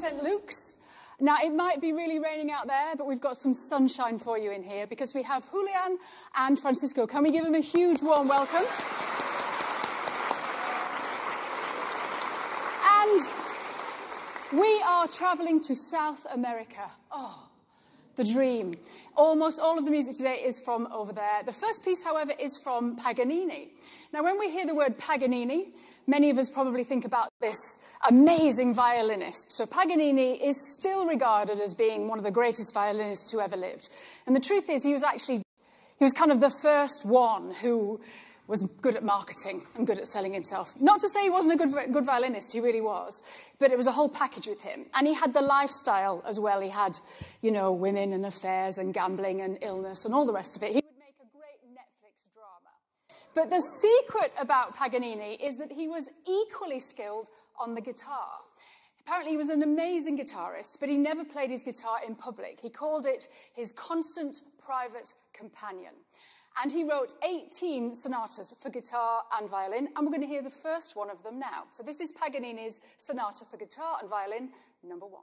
St. Luke's. Now, it might be really raining out there, but we've got some sunshine for you in here because we have Julian and Francisco. Can we give them a huge warm welcome? And we are travelling to South America. Oh, the dream. Almost all of the music today is from over there. The first piece, however, is from Paganini. Now, when we hear the word Paganini, many of us probably think about this amazing violinist. So Paganini is still regarded as being one of the greatest violinists who ever lived. And the truth is, he was kind of the first one who was good at marketing and good at selling himself. Not to say he wasn't a good violinist, he really was, but it was a whole package with him. And he had the lifestyle as well. He had, you know, women and affairs and gambling and illness and all the rest of it. He would make a great Netflix drama. But the secret about Paganini is that he was equally skilled on the guitar. Apparently he was an amazing guitarist, but he never played his guitar in public. He called it his constant private companion. And he wrote 18 sonatas for guitar and violin, and we're going to hear the first one of them now. So this is Paganini's Sonata for Guitar and Violin, number 1.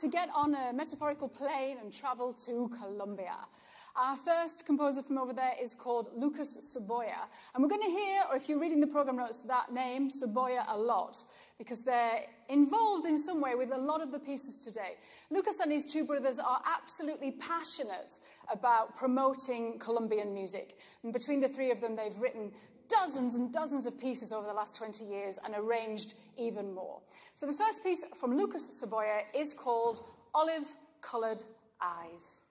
To get on a metaphorical plane and travel to Colombia. Our first composer from over there is called Lucas Saboya. And we're going to hear, or if you're reading the program notes, that name, Saboya, a lot, because they're involved in some way with a lot of the pieces today. Lucas and his two brothers are absolutely passionate about promoting Colombian music. And between the three of them, they've written dozens and dozens of pieces over the last 20 years and arranged even more. So the first piece from Lucas Saboya is called Olive-Colored Eyes.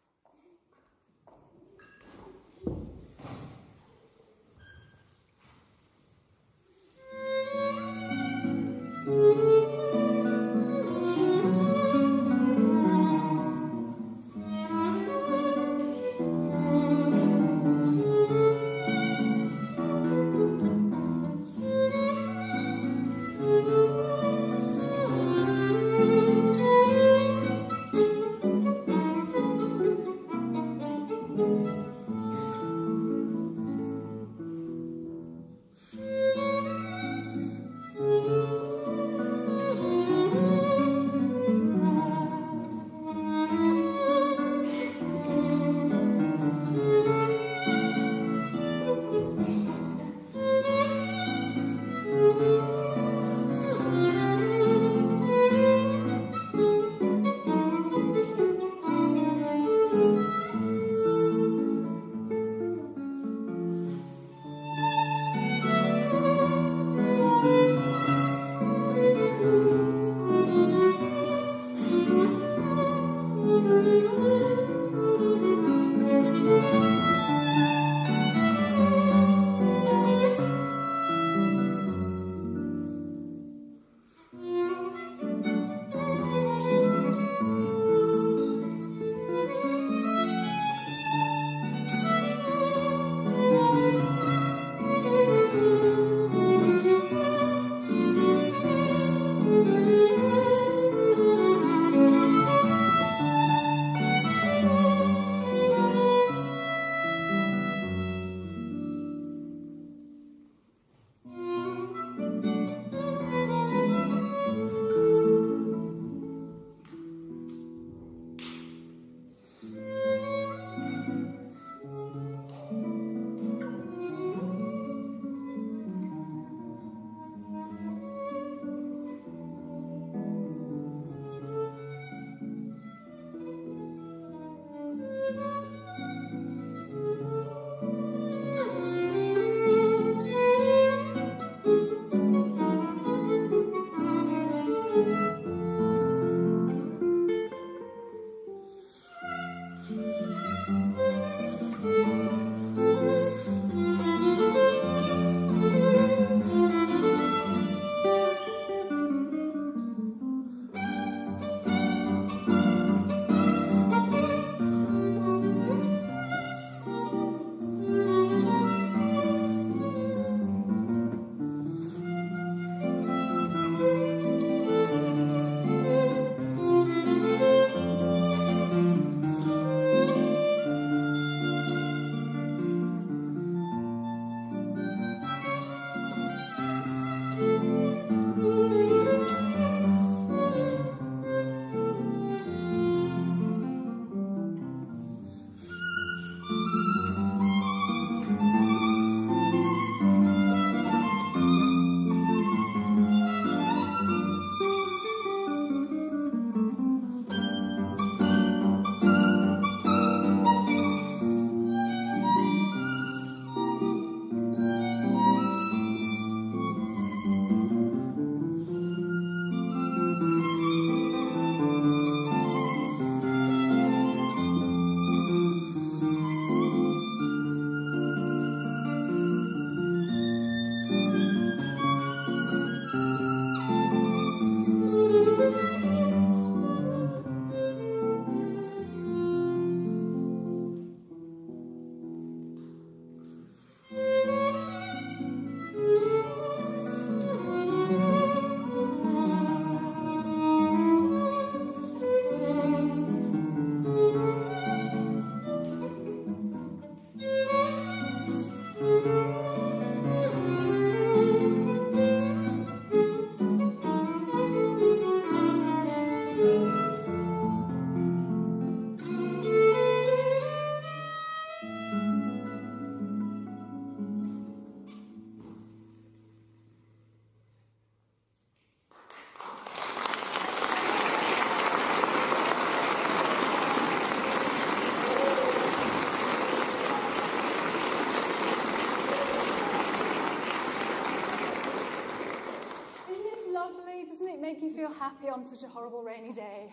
make you feel happy on such a horrible rainy day.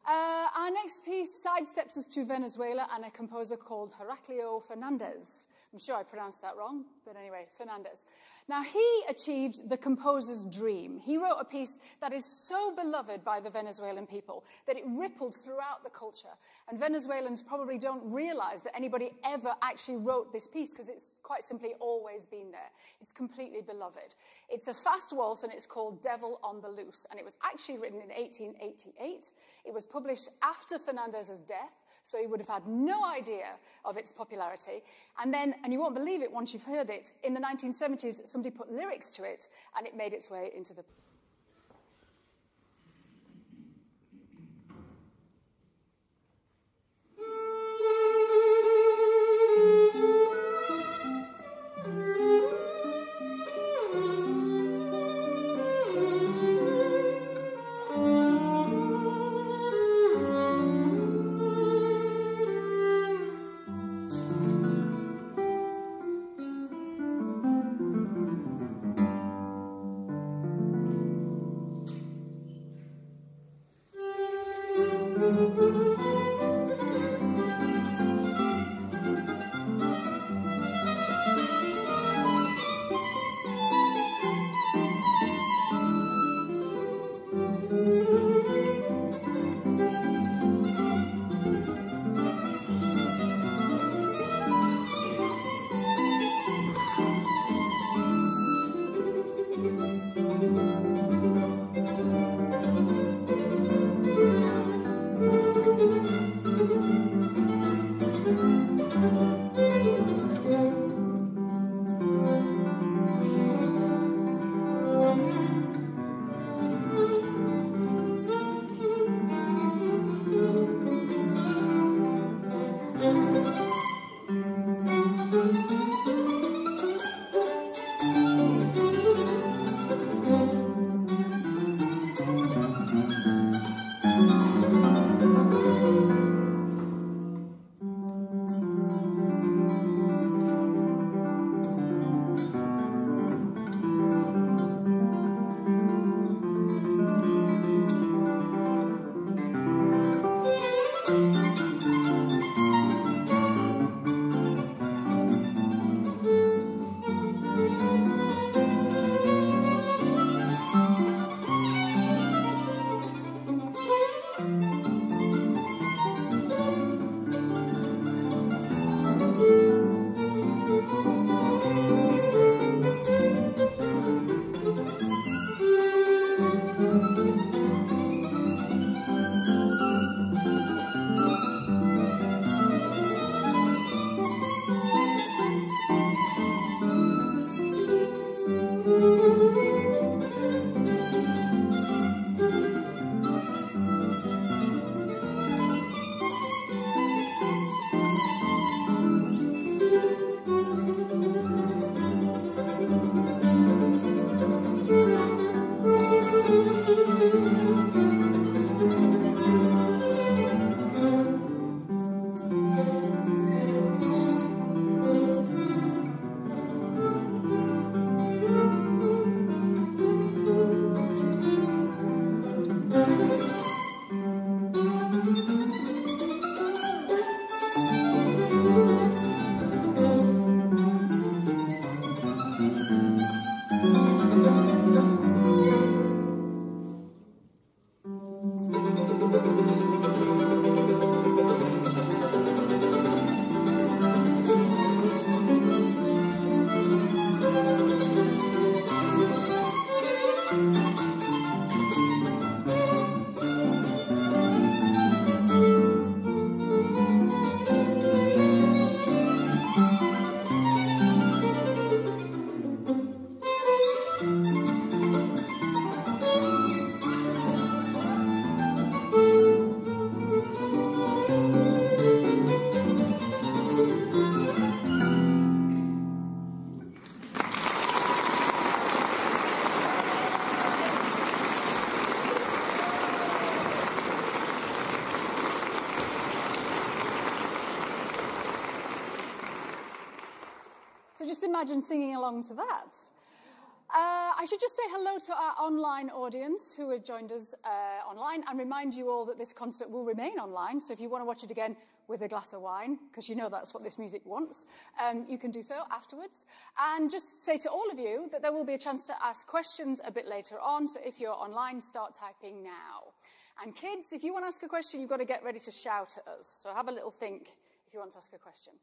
Our next piece sidesteps us to Venezuela and a composer called Heraclio Fernandez. I'm sure I pronounced that wrong, but anyway, Fernandez. Now, he achieved the composer's dream. He wrote a piece that is so beloved by the Venezuelan people that it rippled throughout the culture. And Venezuelans probably don't realize that anybody ever actually wrote this piece because it's quite simply always been there. It's completely beloved. It's a fast waltz and it's called Devil on the Loose. And it was actually written in 1888. It was published after Fernandez's death, so he would have had no idea of its popularity. And then, and you won't believe it once you've heard it, in the 1970s, somebody put lyrics to it, and it made its way into the... So just imagine singing along to that. I should just say hello to our online audience who have joined us online and remind you all that this concert will remain online. So if you want to watch it again with a glass of wine, because you know that's what this music wants, you can do so afterwards. And just say to all of you that there will be a chance to ask questions a bit later on. So if you're online, start typing now. And kids, if you want to ask a question, you've got to get ready to shout at us. So have a little think if you want to ask a question.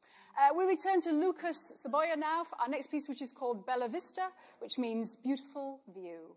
We return to Lucas Saboya now for our next piece, which is called Bella Vista, which means beautiful view.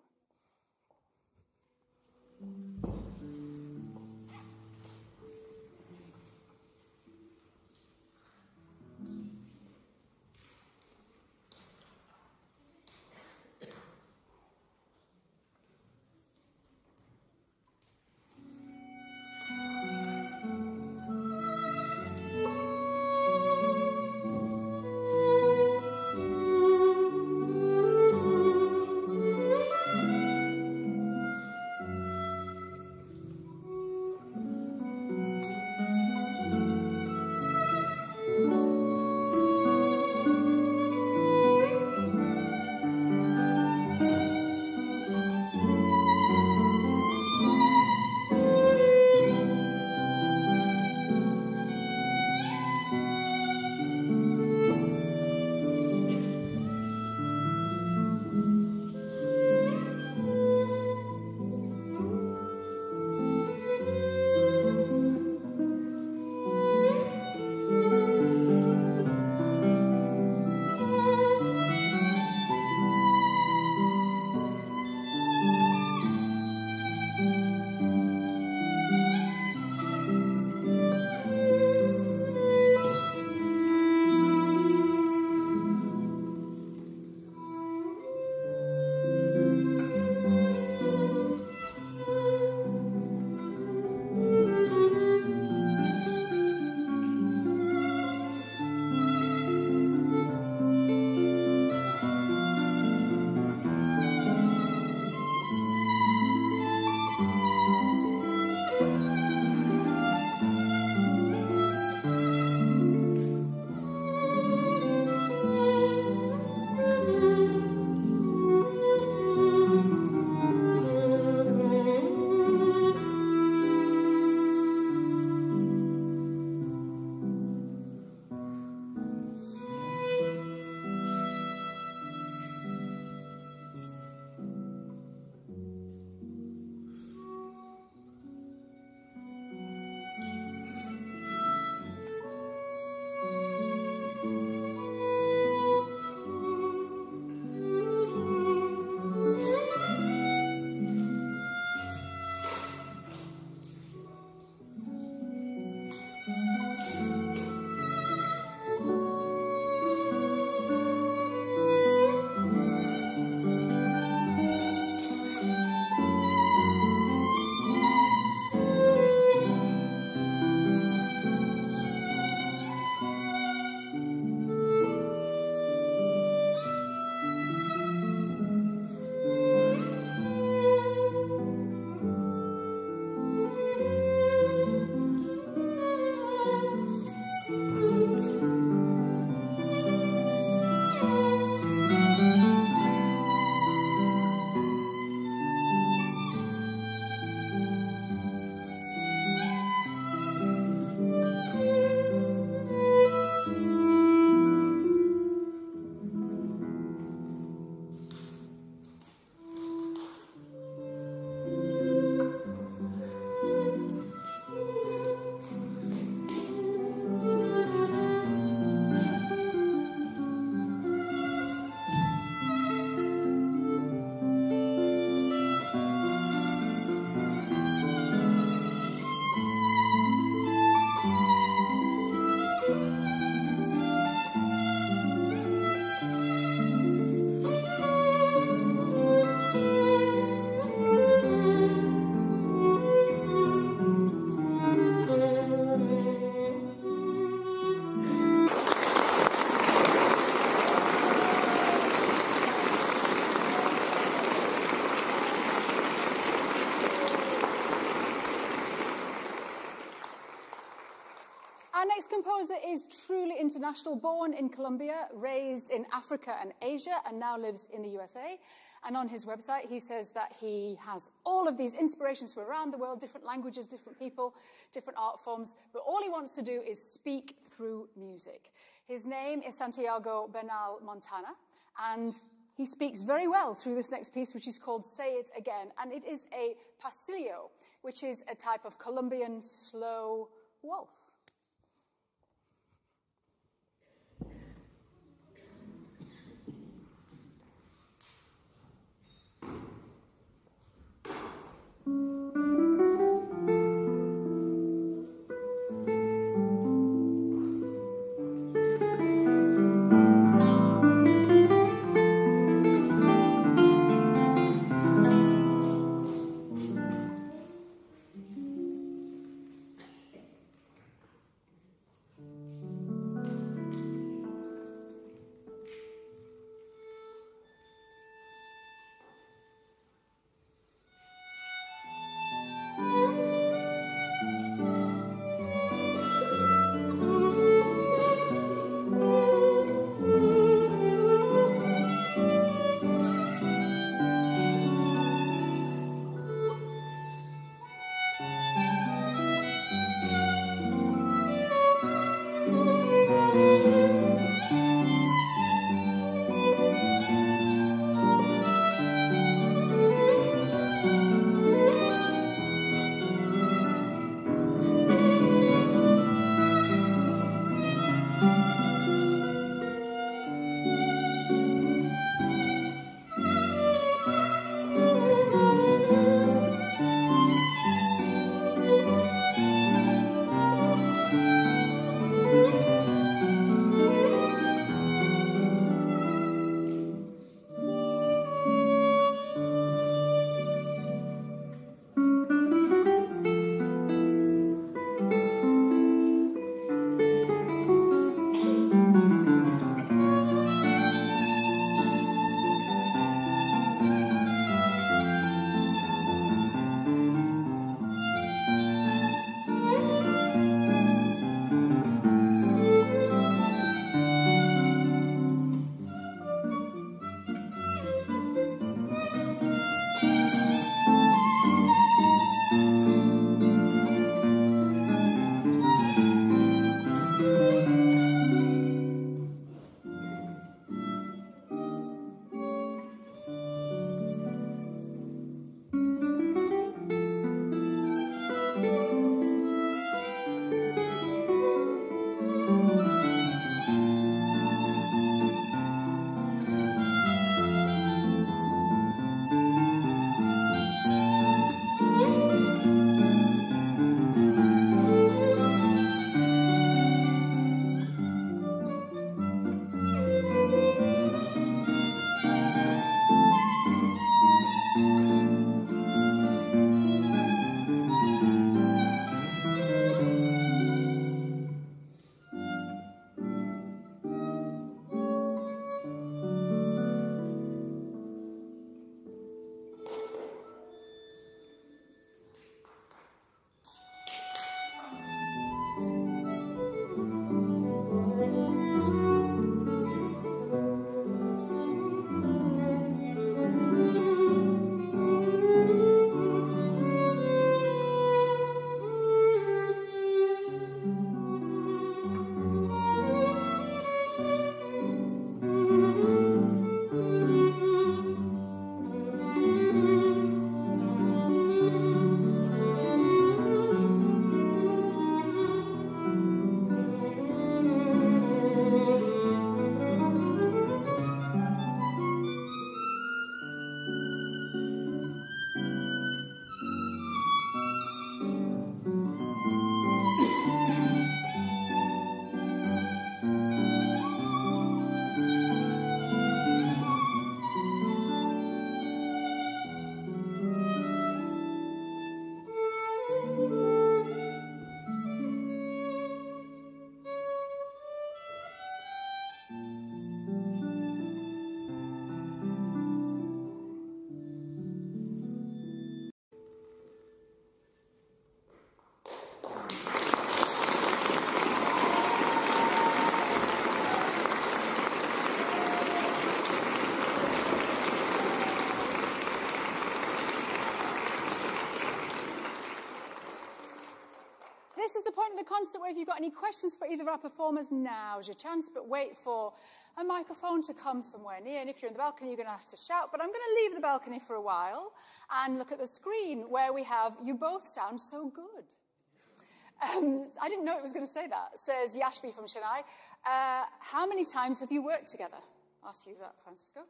composer is truly international, born in Colombia, raised in Africa and Asia, and now lives in the USA. And on his website, he says that he has all of these inspirations from around the world, different languages, different people, different art forms, but all he wants to do is speak through music. His name is Santiago Bernal Montana, and he speaks very well through this next piece, which is called Say It Again, and it is a pasillo, which is a type of Colombian slow waltz. this is the point of the concert where if you've got any questions for either of our performers, now's your chance, but wait for a microphone to come somewhere near, and if you're in the balcony, you're going to have to shout, but I'm going to leave the balcony for a while and look at the screen where we have "You both sound so good." I didn't know it was going to say that, says Yashbi from Chennai. How many times have you worked together? I'll ask you that, Francisco.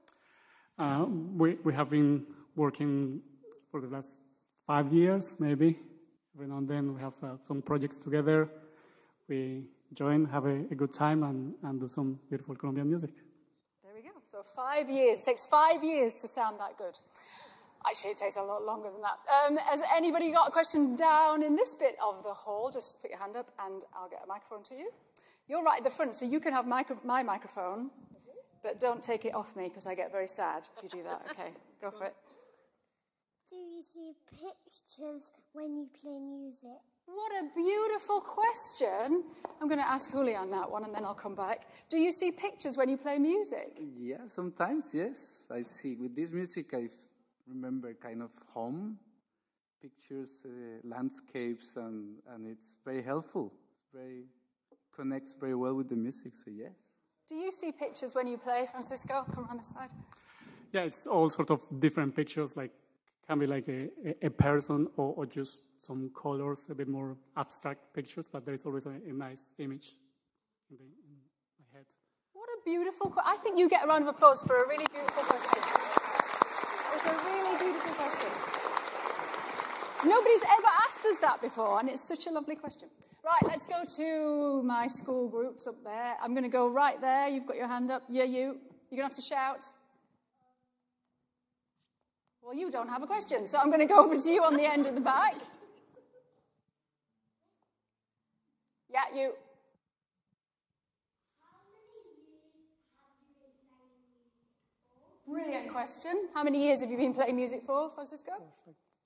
We have been working for the last 5 years, maybe. Every now and then we have some projects together. We join, have a good time, and do some beautiful Colombian music. There we go. So 5 years. It takes 5 years to sound that good. Actually, it takes a lot longer than that. Has anybody got a question down in this bit of the hall? Just put your hand up, and I'll get a microphone to you. You're right at the front, so you can have my microphone, but don't take it off me, because I get very sad if you do that. Okay, go for it. Do you see pictures when you play music? What a beautiful question. I'm going to ask Julian that one, and then I'll come back. Do you see pictures when you play music? Yeah, sometimes, yes. I see. With this music, I remember kind of home pictures, landscapes, and it's very helpful. Connects very well with the music, so yes. Do you see pictures when you play, Francisco? Come around this side. Yeah, it's all sort of different pictures, like can be like a person or just some colors, a bit more abstract pictures, but there is always a nice image in my head. What a beautiful question. I think you get a round of applause for a really beautiful question. It's a really beautiful question. Nobody's ever asked us that before, and it's such a lovely question. Right, let's go to my school groups up there. I'm going to go right there. You've got your hand up. Yeah, you. You're going to have to shout. Well, you don't have a question, so I'm going to go over to you on the end of the back. Yeah, you. Brilliant question. How many years have you been playing music for, Francisco?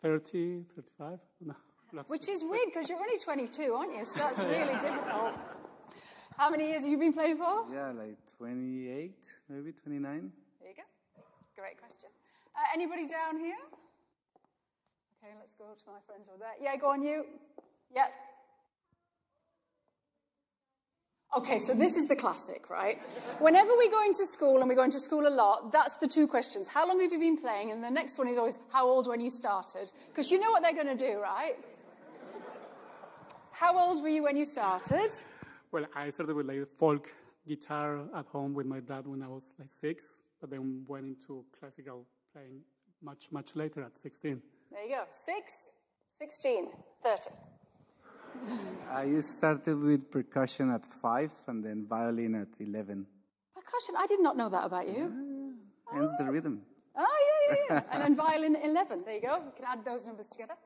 30, 35. No, which is weird, because you're only 22, aren't you? So that's really difficult. How many years have you been playing for? Yeah, like 28, maybe 29. There you go. Great question. Anybody down here? Okay, let's go to my friends over there. Yeah, go on, you. Yeah. Okay, so this is the classic, right? Whenever we go into school, and we go into school a lot, that's the two questions. How long have you been playing? And the next one is always, how old when you started? Because you know what they're going to do, right? How old were you when you started? Well, I started with like folk guitar at home with my dad when I was like 6, but then went into classical playing much later at 16. There you go. 6, 16, 30. I started with percussion at 5 and then violin at 11. Percussion? I did not know that about you. Hence the rhythm. Oh, yeah. And then violin at 11. There you go. You can add those numbers together.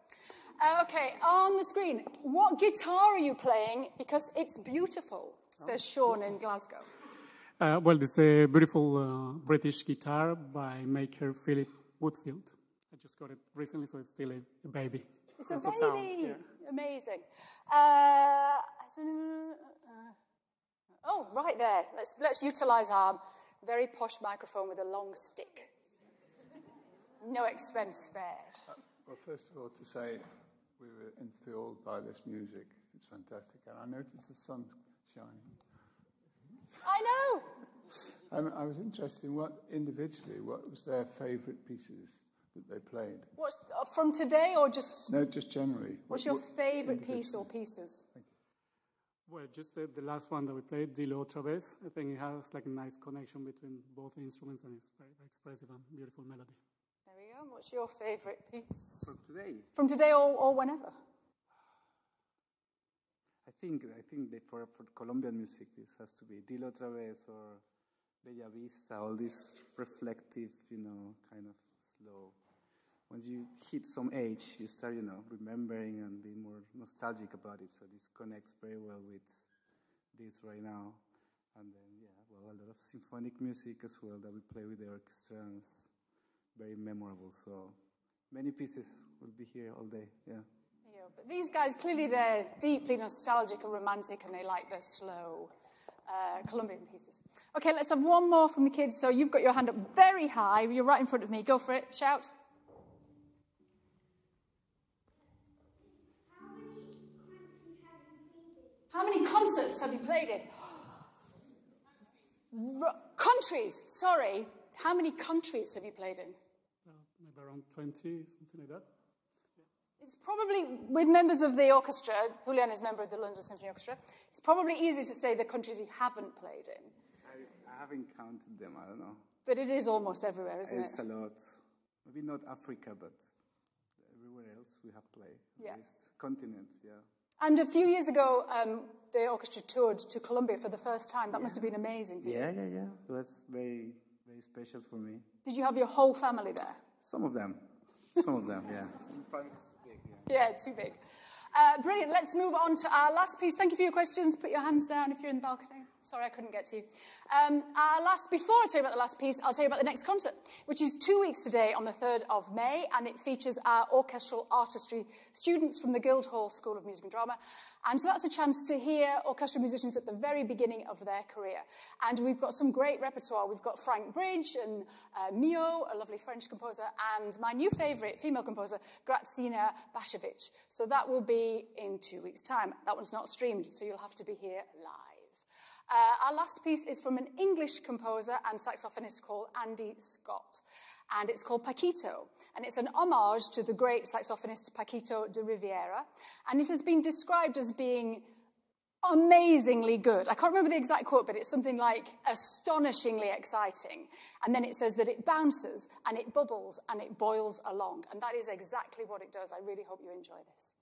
Okay, on the screen, what guitar are you playing? Because it's beautiful, says Sean in Glasgow. Well, this is a beautiful British guitar by maker Philip Woodfield. I just got it recently, so it's still a baby. It's a baby. Yeah. Amazing. Oh, right there. Let's utilize our very posh microphone with a long stick. No expense spared. Well, first of all, to say we were enthralled by this music. It's fantastic. And I noticed the sun's shining. I know. I was interested in what was their favourite pieces that they played. What's from today or just? No, just generally. What's your favourite piece or pieces? Well, just the last one that we played, Dilo Otra Vez. I think it has like a nice connection between both instruments, and it's very expressive and beautiful melody. There we go. What's your favourite piece? From today? From today or whenever? I think that for Colombian music, this has to be Dilo Otra Vez or Bella Vista, all this reflective, kind of slow. Once you hit some age, you start, remembering and being more nostalgic about it. So this connects very well with this right now. And then, a lot of symphonic music as well that we play with the orchestra. And it's very memorable. So many pieces will be here all day, yeah. But these guys, clearly they're deeply nostalgic and romantic, and they like the slow Colombian pieces. Okay, let's have one more from the kids. So you've got your hand up very high. You're right in front of me. Go for it. Shout. How many countries have you How many concerts have you played in? Countries, sorry. How many countries have you played in? Maybe around 20, something like that. It's probably, with members of the orchestra, Julian is a member of the London Symphony Orchestra, it's probably easy to say the countries you haven't played in. I haven't counted them, I don't know. But it is almost everywhere, isn't it? It's a lot. Maybe not Africa, but everywhere else we have played. Yeah. At least continents, yeah. And a few years ago, the orchestra toured to Colombia for the first time. That must have been amazing for you. Yeah. That's very, very special for me. Did you have your whole family there? Some of them, yeah. Some families too big, Yeah, too big. Brilliant. Let's move on to our last piece. Thank you for your questions. Put your hands down if you're in the balcony. Sorry, I couldn't get to you. Before I tell you about the last piece, I'll tell you about the next concert, which is 2 weeks today on the 3rd of May, and it features our orchestral artistry students from the Guildhall School of Music and Drama. And so that's a chance to hear orchestral musicians at the very beginning of their career. And we've got some great repertoire. We've got Frank Bridge and Mio, a lovely French composer, and my new favourite female composer, Grazina Bashevich. So that will be in 2 weeks' time. That one's not streamed, so you'll have to be here live. Our last piece is from an English composer and saxophonist called Andy Scott, and it's called Paquito, and it's an homage to the great saxophonist Paquito de Rivera, and it has been described as being amazingly good. I can't remember the exact quote, but it's something like astonishingly exciting, and then it says that it bounces, and it bubbles, and it boils along, and that is exactly what it does. I really hope you enjoy this.